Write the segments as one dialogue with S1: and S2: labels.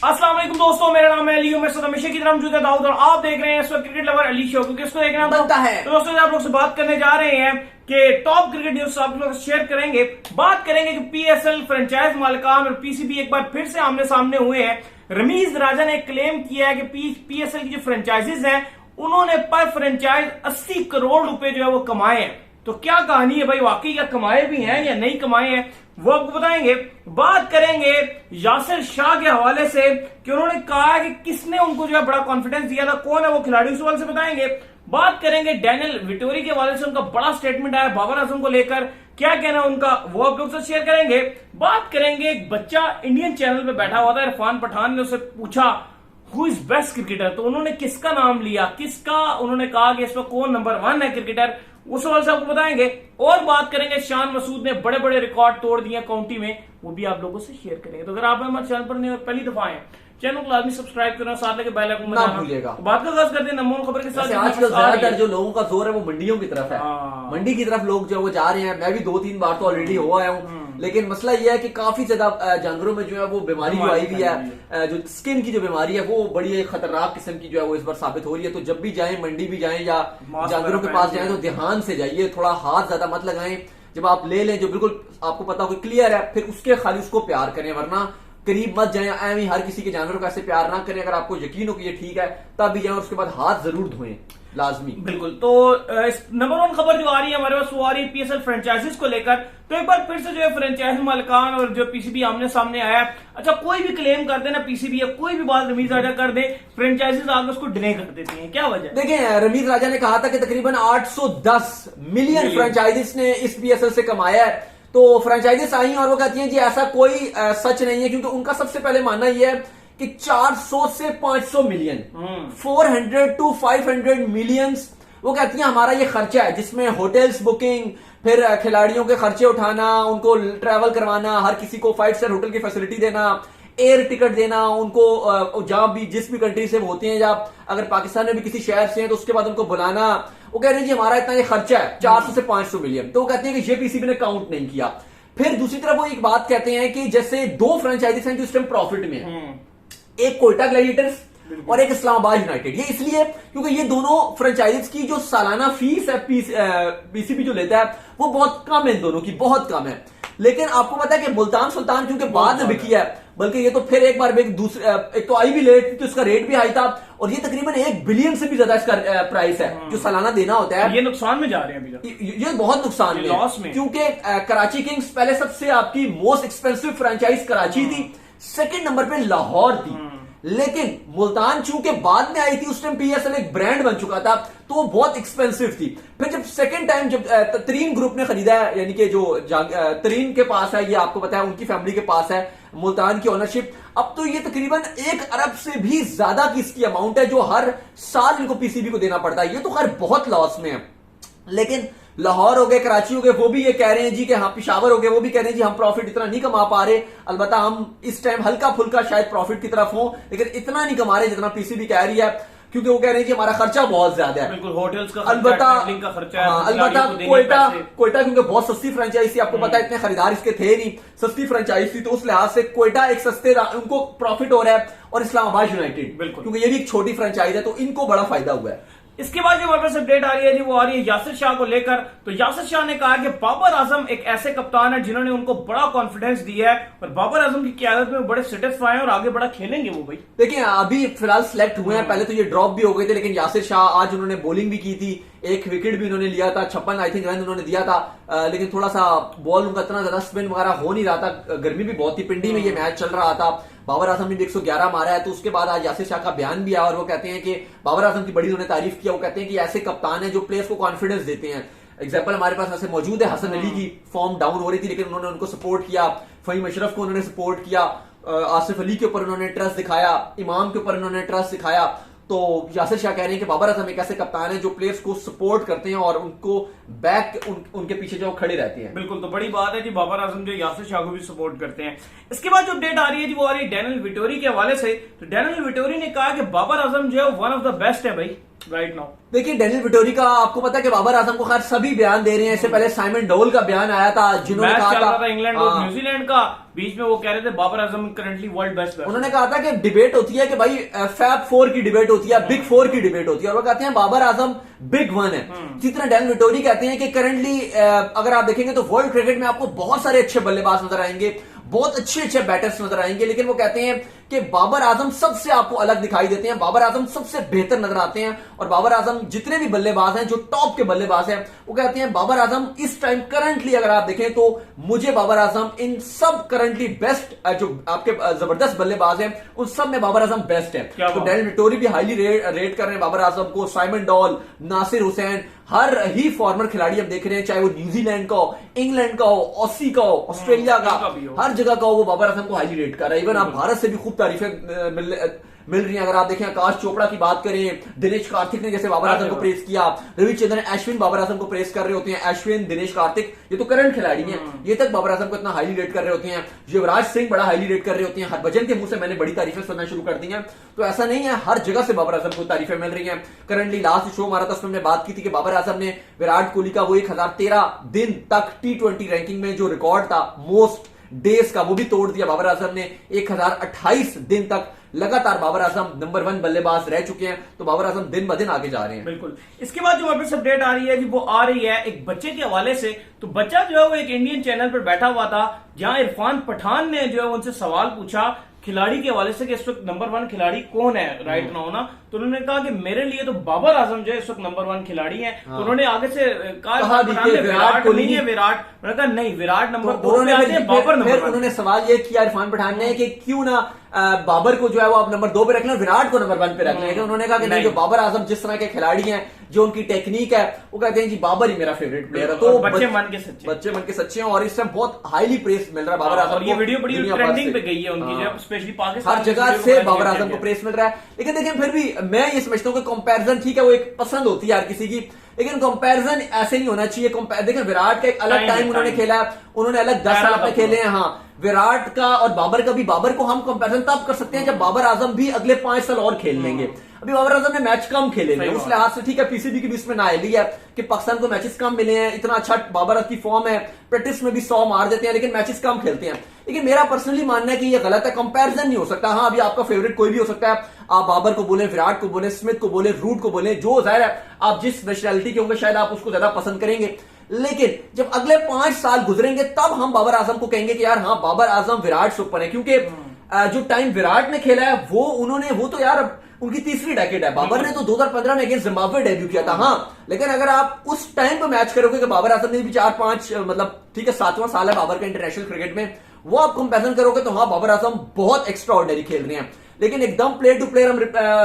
S1: अस्सलाम वालेकुम दोस्तों, मेरा नाम है अली। मैं हमेशा की तरह मौजूद है दाऊद और आप देख रहे हैं इस वक्त क्रिकेट लवर अली शो। क्योंकि इसको देखना बनता है। तो दोस्तों आप लोग से बात करने जा रहे हैं कि टॉप क्रिकेट न्यूज आप लोग शेयर करेंगे। बात करेंगे कि पीएसएल फ्रेंचाइज मालिकान और पीसीबी एक बार फिर से आमने सामने हुए हैं। रमीज राजा ने क्लेम किया है कि पीएसएल की जो फ्रेंचाइजीज हैं उन्होंने पर फ्रेंचाइज 80 करोड़ रुपए जो है वो कमाए हैं। तो क्या कहानी है भाई, वाकई क्या कमाए भी हैं या नहीं कमाए हैं वो आपको बताएंगे। बात करेंगे यासिर शाह के हवाले से कि उन्होंने कहा कि किसने उनको जो है बड़ा कॉन्फिडेंस दिया था, कौन है वो खिलाड़ी, उस हवाले से बताएंगे। बात करेंगे डैनियल विटोरी के हवाले से, उनका बड़ा स्टेटमेंट आया बाबर आजम को लेकर, क्या कहना उनका वो आप लोग से शेयर करेंगे। बात करेंगे एक बच्चा इंडियन चैनल पे बैठा हुआ था, इरफान पठान ने उससे पूछा हु इज बेस्ट क्रिकेटर, तो उन्होंने किसका नाम लिया, किसका उन्होंने कहा कि इसमें कौन नंबर 1 है क्रिकेटर, उस सवाल से आपको बताएंगे। और बात करेंगे शान मसूद ने बड़े बड़े रिकॉर्ड तोड़ दिए काउंटी में, वो भी आप लोगों से शेयर करेंगे। तो अगर आप हमारे चैनल पर नहीं और पहली दफा आए चैनल को लाजमी सब्सक्राइब करना, साथ लेके बेल आइकन बजाना भूलिएगा। तो बात का आगाज करते हैं नमून खबर के साथ।
S2: आजकल ज्यादातर जो लोगों का जोर है वो मंडियों की तरफ है। मंडी की तरफ लोग जो वो जा रहे हैं। मैं भी 2-3 बार तो ऑलरेडी हो आया हूँ, लेकिन मसला यह है कि काफी ज्यादा जानवरों में जो है वो बीमारी जो आई हुई है, जो स्किन की जो बीमारी है वो बड़ी खतरनाक किस्म की जो है वो इस बार साबित हो रही है। तो जब भी जाएं, मंडी भी जाएं या जानवरों के पास जाएं, तो ध्यान से जाइए, थोड़ा हाथ ज्यादा मत लगाएं। जब आप ले लें जो बिल्कुल आपको पता हो क्लियर है, फिर उसके खाली उसको प्यार करें, वरना करीब मत जाएं। ऐਵੇਂ हर किसी के जानवरों को ऐसे प्यार ना करें। अगर आपको यकीन हो कि ये ठीक है तब भी जाएं, और उसके बाद हाथ जरूर धोएं लाजमी।
S1: बिल्कुल। तो नंबर 1 खबर जो आ रही है हमारे पास वो आ रही है पीएसएल फ्रेंचाइजीज को लेकर। तो एक बार फिर से जो है फ्रेंचाइज मालिकान और जो पीसीबी आमने सामने आया। अच्छा, कोई भी क्लेम कर दे ना पीसीबी या कोई भी बात रमीज राजा कर दे, फ्रेंचाइजीज आगे उसको डिले कर देती हैं। क्या वजह?
S2: देखिए, रमीज राजा ने कहा था कि तकरीबन 810 मिलियन फ्रेंचाइजीज ने इस पीएसएल से कमाया है। तो फ्रेंचाइजीज आई और वो कहती हैं जी ऐसा कोई सच नहीं है, क्योंकि उनका सबसे पहले मानना यह है कि 400 से 500 मिलियन 400 to 500 मिलियंस वो कहती हैं हमारा ये खर्चा है, जिसमें होटल्स बुकिंग, फिर खिलाड़ियों के खर्चे उठाना, उनको ट्रैवल करवाना, हर किसी को 5 स्टार होटल की फैसिलिटी देना, एयर टिकट देना, उनको जहां भी जिस भी कंट्री से होते हैं, या अगर पाकिस्तान में भी किसी शहर से हैं तो उसके बाद उनको बुलाना। वो कह रहे हैं जी हमारा इतना ये खर्चा है 400 से 500 मिलियन। तो वो कहते हैं कि ये पीसीबी ने काउंट नहीं किया। फिर दूसरी तरफ वो एक बात कहते हैं कि जैसे 2 फ्रेंचाइजीज हैं जो इस टाइम प्रॉफिट में है, एक कोयटा ग्लैडिएटर्स और एक इस्लामाबाद यूनाइटेड। ये इसलिए क्योंकि ये दोनों फ्रेंचाइजीज की जो सालाना फीस है पीसीबी जो लेता है वो बहुत कम है, इन दोनों की बहुत कम है। लेकिन आपको पता है कि मुल्तान सुल्तान क्योंकि बाद में बिकी है, बल्कि ये तो फिर एक बार एक तो आई भी लेट, तो इसका रेट भी हाई था, और ये तकरीबन 1 बिलियन से भी ज्यादा इसका प्राइस है जो सालाना देना होता है।
S1: ये नुकसान में जा रहे हैं अभी,
S2: ये बहुत नुकसान में, लॉस में, क्योंकि कराची किंग्स पहले सबसे आपकी मोस्ट एक्सपेंसिव फ्रेंचाइज कराची थी, सेकंड नंबर पे लाहौर थी। लेकिन मुल्तान चूंकि बाद में आई थी, उस टाइम पीएसएल एक ब्रांड बन चुका था, तो वो बहुत एक्सपेंसिव थी। फिर जब सेकंड टाइम जब तरीन ग्रुप ने खरीदा है, यानी कि जो तरीन के पास है, ये आपको पता है उनकी फैमिली के पास है मुल्तान की ओनरशिप, अब तो ये तकरीबन 1 अरब से भी ज्यादा की इसकी अमाउंट है जो हर साल इनको पीसीबी को देना पड़ता है। ये तो खैर बहुत लॉस में है। लेकिन लाहौर हो गए, कराची हो गए, वो भी ये कह रहे हैं जी कि हाँ, पिशावर हो गए, वो भी कह रहे हैं जी हम प्रॉफिट इतना नहीं कमा पा रहे। अलबत्ता हम इस टाइम हल्का फुल्का शायद प्रॉफिट की तरफ हो, लेकिन इतना नहीं कमा रहे जितना पीसीबी कह रही है, क्योंकि वो कह रहे हैं कि हमारा खर्चा बहुत ज्यादा है।
S1: बिल्कुल, होटल्स का
S2: अलबत्ता
S1: खर्चा,
S2: अलबत्ता कोयटा क्योंकि बहुत सस्ती फ्रेंचाइज थी, आपको पता है इतने खरीदार इसके थे नहीं, सस्ती फ्रेंचाइज थी, तो उस लिहाज से कोयटा एक सस्ते उनको प्रॉफिट हो रहा है। और इस्लामाबाद यूनाइटेड क्योंकि ये भी एक छोटी फ्रेंचाइज है, तो इनको बड़ा फायदा हुआ है।
S1: इसके बाद जो वापस अपडेट आ रही है जी वो आ रही है यासिर शाह को लेकर। तो यासिर शाह ने कहा कि बाबर आजम एक ऐसे कप्तान है जिन्होंने उनको बड़ा कॉन्फिडेंस दिया है, और बाबर आजम की क़यादत में बड़े सेटिस्फाई हैं और आगे बड़ा खेलेंगे वो। भाई देखिए,
S2: अभी फिलहाल सिलेक्ट हुए हैं, पहले तो ये ड्रॉप भी हो गए थे, लेकिन यासिर शाह आज उन्होंने बॉलिंग भी की थी, 1 विकेट भी उन्होंने लिया था, 56 आई थिंक रन उन्होंने दिया था। लेकिन थोड़ा सा बॉल उनका इतना ज्यादा स्पिन वगैरह हो नहीं रहा था, गर्मी भी बहुत थी, पिंडी में ये मैच चल रहा था। बाबर आजम ने भी 111 मारा है। तो उसके बाद आज यासिर शाह का बयान भी आया और वो कहते हैं कि बाबर आजम की बड़ी उन्होंने तारीफ किया। वो कहते हैं कि ऐसे कप्तान है जो प्लेयर्स को कॉन्फिडेंस देते हैं। एग्जाम्पल हमारे पास ऐसे मौजूद है, हसन अली की फॉर्म डाउन हो रही थी, लेकिन उन्होंने उनको सपोर्ट किया, फहीम अशरफ को उन्होंने सपोर्ट किया, आसिफ अली के ऊपर उन्होंने ट्रस्ट दिखाया, इमाम के ऊपर उन्होंने ट्रस्ट दिखाया। तो यासिर शाह कह रहे हैं कि बाबर आजम एक ऐसे कप्तान है जो प्लेयर्स को सपोर्ट करते हैं और उनको उनके पीछे जो खड़े रहते हैं।
S1: बिल्कुल, तो बड़ी बात है कि बाबर आजम जो यासिर शाह को भी सपोर्ट करते हैं। इसके बाद जो अपडेट आ रही है जी वो आ रही है डैनियल विटोरी के हवाले से। तो डैनियल विटोरी ने कहा कि बाबर आजम जो है वन ऑफ द बेस्ट है भाई, राइट नाउ।
S2: देखिए डेनियल विटोरी का आपको पता है कि बाबर आजम को खैर सभी बयान दे रहे हैं। इससे पहले साइमन डोल का बयान आया था जिन्होंने
S1: मैच
S2: कहा
S1: चल रहा था
S2: था
S1: इंग्लैंड और न्यूजीलैंड का, बीच में वो कह रहे थे Babar Azam currently world best.
S2: उन्होंने कहा था कि डिबेट होती है कि भाई फैब 4 की डिबेट होती है, बिग 4 की डिबेट होती है, और वो कहते हैं बाबर आजम बिग 1 है। इसी तरह डेनियल विटोरी कहते हैं कि करंटली अगर आप देखेंगे तो वर्ल्ड क्रिकेट में आपको बहुत सारे अच्छे बल्लेबाज नजर आएंगे, बहुत अच्छे अच्छे बैटर्स नजर आएंगे, लेकिन वो कहते हैं कि बाबर आजम सबसे आपको अलग दिखाई देते हैं, बाबर आजम सबसे बेहतर नजर आते हैं। और बाबर आजम जितने भी बल्लेबाज हैं जो टॉप के बल्लेबाज हैं, वो कहते हैं बाबर आजम इस टाइम करंटली अगर आप देखें तो मुझे बाबर आजम इन सब करंटली बेस्ट जो आपके जबरदस्त बल्लेबाज हैं उन सब में बाबर आजम बेस्ट है। तो डेनियल विटोरी भी हाईली रेट कर रहे हैं बाबर आजम को। साइमन डॉल, नासिर हुसैन, हर ही फॉर्मर खिलाड़ी अब देख रहे हैं, चाहे वो न्यूजीलैंड का हो, इंग्लैंड का हो, ऑसी का हो, ऑस्ट्रेलिया का, हर जगह का हो, वो बाबर आजम को हाईली रेट कर रहा है। इवन आप भारत से भी खूब तारीफें मिल रही हैं। अगर आप देखें आकाश चोपड़ा की बात करें, दिनेश कार्तिक ने जैसे बाबर आजम को प्रेस किया, रविचंद्रन अश्विन बाबर आजम को प्रेस कर रहे होते हैं। अश्विन, दिनेश कार्तिक ये तो करंट खिलाड़ी हैं, ये तक बाबर आजम को इतना हाईली रेट कर रहे होते हैं। युवराज सिंह बड़ा हाईली रेट कर रहे होते हैं। हरभजन के मुंह से मैंने बड़ी तारीफें सुनना शुरू कर दी हैं। तो ऐसा नहीं है, हर जगह से बाबर आजम को तारीफें मिल रही हैं। करंटली लास्ट शो हमारा था उसमें हमने बात की थी कि बाबर आजम ने विराट कोहली का वो 1013 दिन तक T20 रैंकिंग में जो रिकॉर्ड था मोस्ट डेज का, वो भी तोड़ दिया बाबर आजम ने। 1028 दिन तक लगातार बाबर आजम नंबर 1 बल्लेबाज रह चुके हैं। तो बाबर आजम दिन ब दिन आगे जा रहे हैं।
S1: बिल्कुल। इसके बाद जो वापस अपडेट आ रही है जी, वो आ रही है एक बच्चे के हवाले से। तो बच्चा जो है वो एक इंडियन चैनल पर बैठा हुआ था, जहां इरफान पठान ने जो है उनसे सवाल पूछा खिलाड़ी के हवाले से कि इस वक्त नंबर 1 खिलाड़ी कौन है राइट नाउ ना। तो उन्होंने कहा कि मेरे लिए तो बाबर आजम जो है इस वक्त नंबर 1 खिलाड़ी है। तो उन्होंने आगे से कहा विराट नहीं है, विराट, उन्होंने कहा नहीं विराट नंबर 2 पे आते हैं, बाबर नंबर 1।
S2: उन्होंने सवाल ये किया इरफान पठान ने कि क्यों ना बाबर को जो है वो आप नंबर 2 पे रख लें, विराट को नंबर 1 पे रख लें। उन्होंने कहा कि नहीं, जो बाबर आजम जिस तरह के खिलाड़ी हैं, जो उनकी टेक्निक है, वो कहते हैं जी बाबर ही मेरा फेवरेट प्लेयर है। तो
S1: बच्चे मन के सच्चे
S2: हैं और इस टाइम बहुत हाईली प्रेस मिल रहा है बाबर आजम को।
S1: ये वीडियो बड़ी ट्रेंडिंग पे गई है उनकी, जब स्पेशली पाकिस्तान
S2: हर जगह से बाबर आजम को प्रेस मिल रहा है। लेकिन देखिए फिर भी मैं ये समझता हूँ कि कंपैरिजन ठीक है, वो एक पसंद होती है हर किसी की, लेकिन कंपैरिजन ऐसे नहीं होना चाहिए। देखिए विराट का एक अलग टाइम उन्होंने खेला है, उन्होंने अलग 10 साल अपने खेले हैं। हाँ, विराट का और बाबर का भी, बाबर को हम कंपैरिजन तब कर सकते हैं जब बाबर आजम भी अगले 5 साल और खेल लेंगे। अभी बाबर आजम ने मैच कम खेले हैं, उस लिहाज से ठीक है पीसीबी की भी इसमें नाअहली है कि पाकिस्तान को मैचेस कम मिले हैं। इतना अच्छा बाबर की फॉर्म है, प्रैक्टिस में भी 100 मार देते हैं, लेकिन मैचेस कम खेलते हैं। लेकिन मेरा पर्सनली मानना है कि ये गलत है, कंपैरिजन नहीं हो सकता। हाँ, अभी आपका फेवरेट कोई भी हो सकता है, आप बाबर को बोले, विराट को बोले, स्मिथ को बोले, रूट को बोले, जो जाहिर है आप जिस नेशनैलिटी के होंगे शायद आप उसको ज्यादा पसंद करेंगे। लेकिन जब अगले 5 साल गुजरेंगे तब हम बाबर आजम को कहेंगे कि यार हाँ बाबर आजम विराट से ऊपर है, क्योंकि जो टाइम विराट ने खेला है वो तो यार उनकी तीसरी डेकेड है। बाबर ने तो 2015 में अगेंस्ट जिम्बाब्वे डेब्यू किया था। हाँ, लेकिन अगर आप उस टाइम पे मैच करोगे कि बाबर आजम ने भी 4-5 मतलब ठीक है 7वां साल है बाबर का इंटरनेशनल क्रिकेट में, वो आप कंपैरिजन करोगे तो हाँ बाबर आजम बहुत एक्स्ट्रा ऑर्डिनरी खेल रहे हैं। लेकिन एकदम प्लेयर टू प्लेयर हम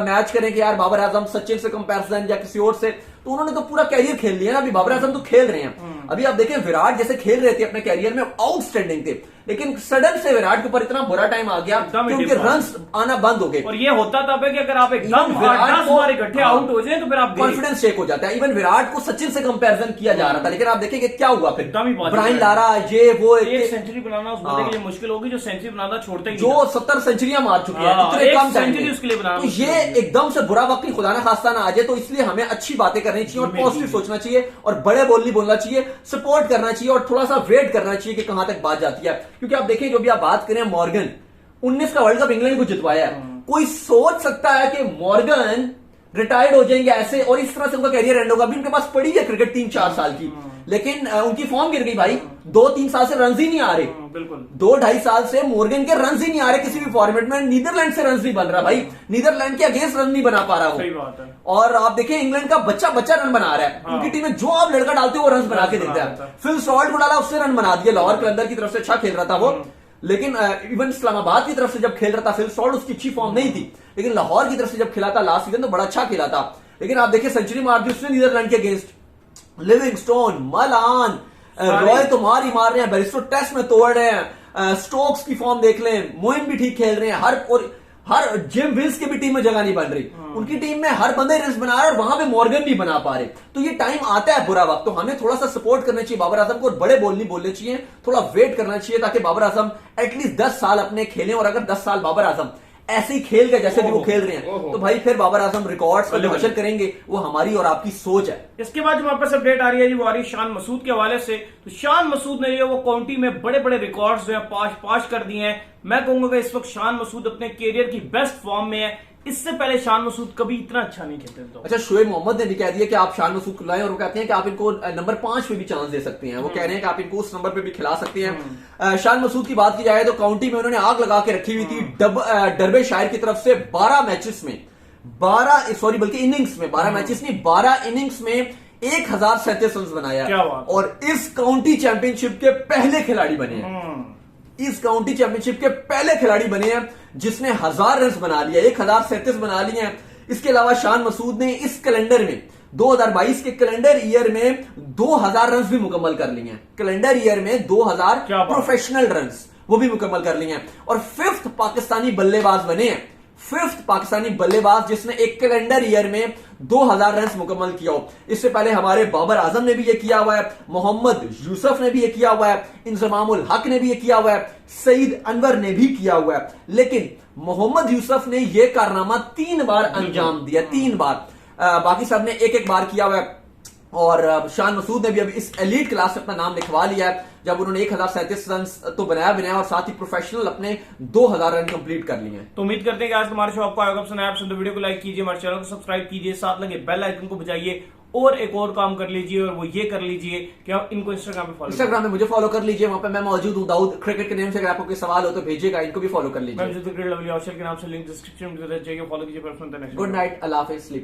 S2: मैच करें कि यार बाबर आजम सचिन से कंपैरिजन या किसी और से, तो उन्होंने तो पूरा कैरियर खेल लिया ना। अभी बाबर आजम तो खेल रहे हैं। अभी आप देखें विराट जैसे खेल रहे थे अपने कैरियर में, आउटस्टैंडिंग थे, लेकिन सडन से विराट के ऊपर इतना बुरा टाइम आ गया कि उनके रन्स आना बंद हो गए।
S1: और ये होता तब है कि अगर आप एकदम 10 बार इकट्ठे आउट हो जाए तो फिर आप
S2: कॉन्फिडेंस शेक हो जाता है। इवन विराट को सचिन से कंपैरिजन किया जा रहा था, लेकिन आप देखेंगे क्या हुआ फिर, ब्रायन लारा ये वो
S1: एक सेंचुरी बनाना उस बंदे के लिए मुश्किल होगी जो सेंचुरी बनाना छोड़ते ही,
S2: जो 70 सेंचुरियां मार चुके हैं इतने कम
S1: सेंचुरी उसके लिए बनाना।
S2: तो ये एकदम से बुरा वक्त ही खुदा ना खास्ता ना आ जाए। तो इसलिए हमें अच्छी बातें करनी चाहिए और पॉजिटिव सोचना चाहिए और बड़े बोल नहीं बोलना चाहिए, सपोर्ट करना चाहिए और थोड़ा सा वेट करना चाहिए कि कहां तक बात जाती है। क्योंकि आप देखें जो भी आप बात करें, मॉर्गन 19 का वर्ल्ड कप इंग्लैंड को जितवाया है। कोई सोच सकता है कि मॉर्गन रिटायर्ड हो जाएंगे ऐसे और इस तरह से उनका कैरियर एंड होगा? अभी उनके पास पड़ी है क्रिकेट 3-4 साल की, लेकिन उनकी फॉर्म गिर गई भाई। 2-3 साल से रन ही नहीं आ रहे,
S1: बिल्कुल
S2: 2-2.5 साल से मॉर्गन के रन ही नहीं आ रहे किसी भी फॉर्मेट में। नीदरलैंड से रन नहीं बन रहा भाई, नीदरलैंड के अगेंस्ट रन नहीं बना पा रहा
S1: सही बात है।
S2: और आप देखें इंग्लैंड का बच्चा रन बना रहा है। उनकी टीम में जो आप लड़का डालते हो वो रन बना के देता है। फिल सॉल्ट को डाला, उससे रन बना दिए। लाहौर कलंदर की तरफ से अच्छा खेल रहा था वो, लेकिन इवन इस्लामाबाद की तरफ से जब खेल रहा था फिल सॉल्ट, उसकी अच्छी फॉर्म नहीं थी, लेकिन लाहौर की तरफ से जब खेला था लास्ट सीजन तो बड़ा अच्छा खेला था। लेकिन आप देखिए सेंचुरी मार दी उसने नीदरलैंड के अगेंस्ट। लिविंगस्टोन, मलान, रॉय तो मार ही मार रहे हैं, बेरिस्टो टेस्ट में तोड़ रहे हैं, स्टोक्स की फॉर्म देख लें, मोइन भी ठीक खेल रहे हैं, हर जिम विल्स की भी टीम में जगह नहीं बन रही। उनकी टीम में हर बंदे रन बना रहे और वहां पे मॉर्गन नहीं बना पा रहे। तो ये टाइम आता है बुरा वक्त, तो हमें थोड़ा सा सपोर्ट करना चाहिए बाबर आजम को और बड़े बोल नहीं बोलने चाहिए, थोड़ा वेट करना चाहिए ताकि बाबर आजम एटलीस्ट 10 साल अपने खेलें। और अगर 10 साल बाबर आजम ऐसे ही खेल गए जैसे कि वो खेल रहे हैं।
S1: ओहो।
S2: तो भाई फिर बाबर आजम रिकॉर्ड्स का जो
S1: बल्ले
S2: हशर करेंगे वो हमारी और आपकी सोच है।
S1: इसके बाद जो वापस अपडेट आ रही है जी वो आ रही है शान मसूद के हवाले से। तो शान मसूद ने जो वो काउंटी में बड़े बड़े रिकॉर्ड्स जो है पाश कर दिए हैं। मैं कहूंगा कि इस वक्त शान मसूद अपने कैरियर की बेस्ट फॉर्म में है। इससे पहले शान मसूद कभी इतना अच्छा नहीं खेलते थे।
S2: अच्छा, शोएब मोहम्मद ने भी कह दिया कि आप शान मसूद को लाएं और वो कहते हैं कि आप इनको नंबर 5 पे भी चांस दे सकते हैं। वो कह रहे हैं कि आप इनको उस नंबर पे भी खिला सकते हैं। शान मसूद की बात की जाए तो काउंटी में उन्होंने आग लगा के रखी हुई थी। डरबे शायर की तरफ से 12 मैचेस में 12 इनिंग्स में 12 मैचेस नहीं 12 इनिंग्स में 1037 रन बनाया।
S1: क्या बात।
S2: और इस काउंटी चैंपियनशिप के पहले खिलाड़ी बने हैं। इस काउंटी चैंपियनशिप के पहले खिलाड़ी बने हैं जिसने 1000 रन बना लिया, 1037 बना लिए हैं। इसके अलावा शान मसूद ने इस कैलेंडर में 2022 के कैलेंडर ईयर में 2000 रन भी मुकम्मल कर लिए हैं। कैलेंडर ईयर में 2000 प्रोफेशनल रन वो भी मुकम्मल कर लिए हैं। और 5th पाकिस्तानी बल्लेबाज बने हैं, 5th पाकिस्तानी बल्लेबाज जिसने एक कैलेंडर ईयर में 2000 रन मुकम्मल किया हो। इससे पहले हमारे बाबर आजम ने भी ये किया हुआ है, मोहम्मद यूसुफ ने भी ये किया हुआ है, इंजमामुल हक ने भी ये किया हुआ है, सईद अनवर ने भी किया हुआ है। लेकिन मोहम्मद यूसुफ ने ये कारनामा 3 बार अंजाम दिया, 3 बार। बाकी सब ने एक एक बार किया हुआ है। और शान मसूद ने भी अभी इस एलीट क्लास में अपना नाम लिखवा लिया है जब उन्होंने 1037 रन तो बनाया और साथ ही प्रोफेशनल अपने 2000 रन कंप्लीट कर लिए हैं।
S1: तो उम्मीद करते हैं कि आज हमारे शो आपको आएगा पसंद आया। आप तो वीडियो को लाइक कीजिए, हमारे चैनल को सब्सक्राइब कीजिए, साथ लगे बेल आइकन को बजाइए और एक और काम कर लीजिए और वो ये कर लीजिए कि आप इनको इंस्टाग्राम
S2: में मुझे फॉलो कर लीजिए। वहां पे मैं मौजूद हूँ दाऊद क्रिकेट के नेम से। अगर आपको कोई सवाल हो तो भेजिएगा, इनको भी फॉलो कर लीजिए।
S1: क्रिकेट लवली ऑफिशियल के नाम से लिंक डिस्क्रिप्शन में जाइए, फॉलो कीजिए।
S2: गुड नाइट, अल्लाह हाफिज़, स्लीप।